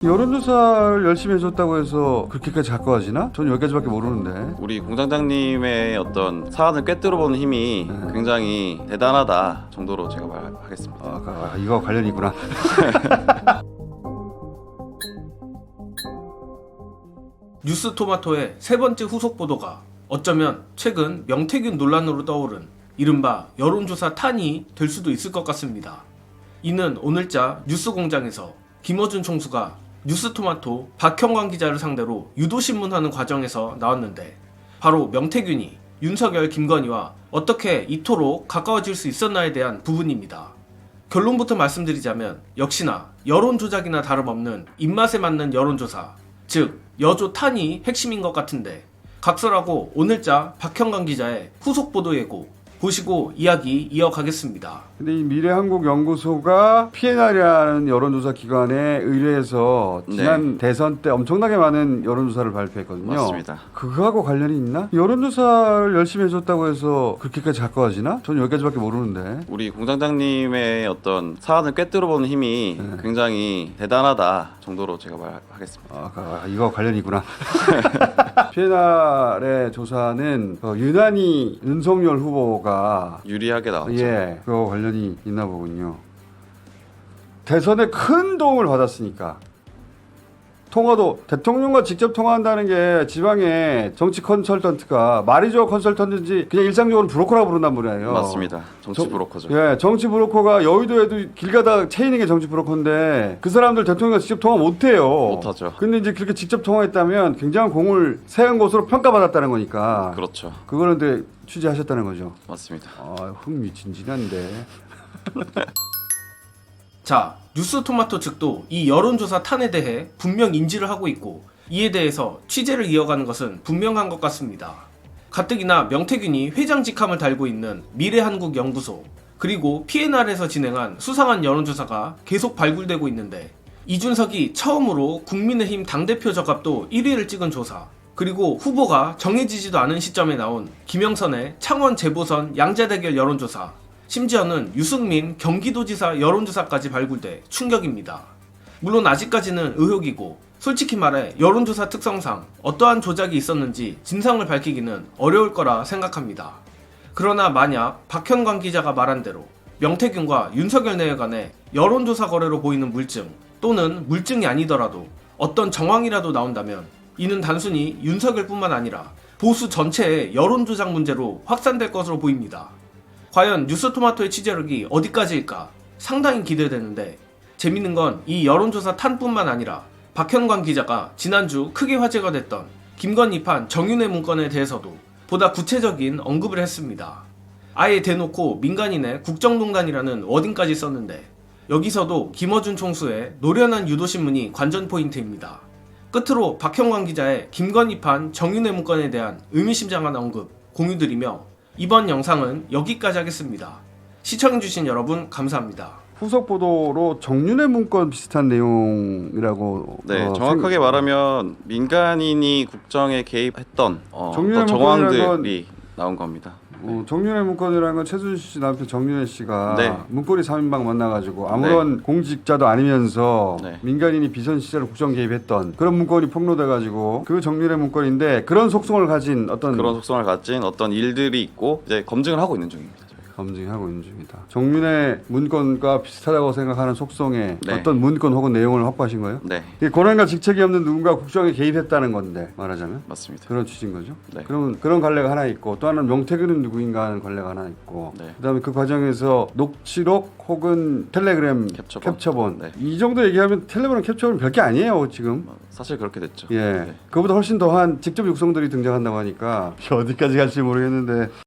여론조사를 열심히 해줬다고 해서 그렇게까지 가까워지나? 전 여기까지밖에 모르는데. 우리 공장장님의 어떤 사안을 꿰뚫어보는 힘이 굉장히 대단하다 정도로 제가 말하겠습니다. 이거 관련이 있구나. 뉴스토마토의 세 번째 후속 보도가 어쩌면 최근 명태균 논란으로 떠오른 이른바 여론조사 탄이 될 수도 있을 것 같습니다. 이는 오늘자 뉴스공장에서 김어준 총수가 뉴스토마토 박형광 기자를 상대로 유도신문하는 과정에서 나왔는데, 바로 명태균이 윤석열, 김건희와 어떻게 이토록 가까워질 수 있었나에 대한 부분입니다. 결론부터 말씀드리자면 역시나 여론조작이나 다름없는 입맛에 맞는 여론조사, 즉 여조 탄이 핵심인 것 같은데, 각설하고 오늘자 박형광 기자의 후속 보도 예고 보시고 이야기 이어가겠습니다. 근데 이 미래한국연구소가 PNR이라는 여론조사 기관에 의뢰해서 지난 대선 때 엄청나게 많은 여론조사를 발표했거든요. 맞습니다. 그거하고 관련이 있나? 여론조사를 열심히 해줬다고 해서 그렇게까지 가까워지나? 전 여기까지밖에 모르는데. 우리 공장장님의 어떤 사안을 꿰뚫어보는 힘이 굉장히 대단하다 정도로 제가 말하겠습니다. 이거 관련이 있구나. PNR의 조사는 유난히 윤석열 후보가 유리하게 나왔죠. 그거 관련이 있나 보군요. 대선에 큰 도움을 받았으니까. 통화도 대통령과 직접 통화한다는 게 지방의 정치 컨설턴트가 말이죠, 컨설턴트인지 그냥 일상적으로 브로커라고 부른단 말이에요. 맞습니다. 정치 브로커죠. 정치 브로커가 여의도에도 길 가다가 채이는 게 정치 브로커인데 그 사람들 대통령과 직접 통화 못해요. 못하죠. 근데 이제 그렇게 직접 통화했다면 굉장한 공을 세운 것으로 평가받았다는 거니까. 그렇죠. 그거는 근데 취재하셨다는 거죠. 맞습니다. 흥미진진한데. 자, 뉴스토마토 측도 이 여론조사 탄에 대해 분명 인지를 하고 있고, 이에 대해서 취재를 이어가는 것은 분명한 것 같습니다. 가뜩이나 명태균이 회장 직함을 달고 있는 미래한국연구소, 그리고 PNR에서 진행한 수상한 여론조사가 계속 발굴되고 있는데, 이준석이 처음으로 국민의힘 당대표 적합도 1위를 찍은 조사, 그리고 후보가 정해지지도 않은 시점에 나온 김영선의 창원 재보선 양자대결 여론조사, 심지어는 유승민 경기도지사 여론조사까지 발굴돼 충격입니다. 물론 아직까지는 의혹이고, 솔직히 말해 여론조사 특성상 어떠한 조작이 있었는지 진상을 밝히기는 어려울 거라 생각합니다. 그러나 만약 박형광 기자가 말한 대로 명태균과 윤석열 내외간의 여론조사 거래로 보이는 물증, 또는 물증이 아니더라도 어떤 정황이라도 나온다면 이는 단순히 윤석열뿐만 아니라 보수 전체의 여론조작 문제로 확산될 것으로 보입니다. 과연 뉴스토마토의 취재력이 어디까지일까 상당히 기대되는데, 재밌는 건 이 여론조사 탄뿐만 아니라 박형광 기자가 지난주 크게 화제가 됐던 김건희판 정윤회 문건에 대해서도 보다 구체적인 언급을 했습니다. 아예 대놓고 민간인의 국정농단이라는 워딩까지 썼는데, 여기서도 김어준 총수의 노련한 유도신문이 관전 포인트입니다. 끝으로 박형광 기자의 김건희판 정윤회 문건에 대한 의미심장한 언급 공유드리며 이번 영상은 여기까지 하겠습니다. 시청해주신 여러분 감사합니다. 후속 보도로 정윤회 문건 비슷한 내용이라고. 정확하게 말하면 민간인이 국정에 개입했던 정윤회 정황들이 나온 겁니다. 정윤회 문건이라는 건 최순실 씨 남편 정윤회 씨가 문고리 3인방 만나가지고 아무런 공직자도 아니면서 민간인이 비선 시절 국정 개입했던 그런 문건이 폭로돼가지고 그 정윤회 문건인데, 그런 속성을 가진 어떤 일들이 있고 이제 검증을 하고 있는 중입니다. 검증하고 있는 중이다. 정윤회 문건과 비슷하다고 생각하는 속성의 어떤 문건 혹은 내용을 확보하신 거예요? 네. 권한과 직책이 없는 누군가 국정에 개입했다는 건데, 말하자면 맞습니다. 그런 취지인 거죠. 네. 그러면 그런 관례가 하나 있고, 또 하나는 명태균은 누구인가 하는 관례가 하나 있고, 그다음에 그 과정에서 녹취록 혹은 텔레그램 캡처본. 이 정도 얘기하면 텔레그램 캡처본 별게 아니에요 지금. 사실 그렇게 됐죠. 그거보다 훨씬 더한 직접 육성들이 등장한다고 하니까 어디까지 갈지 모르겠는데.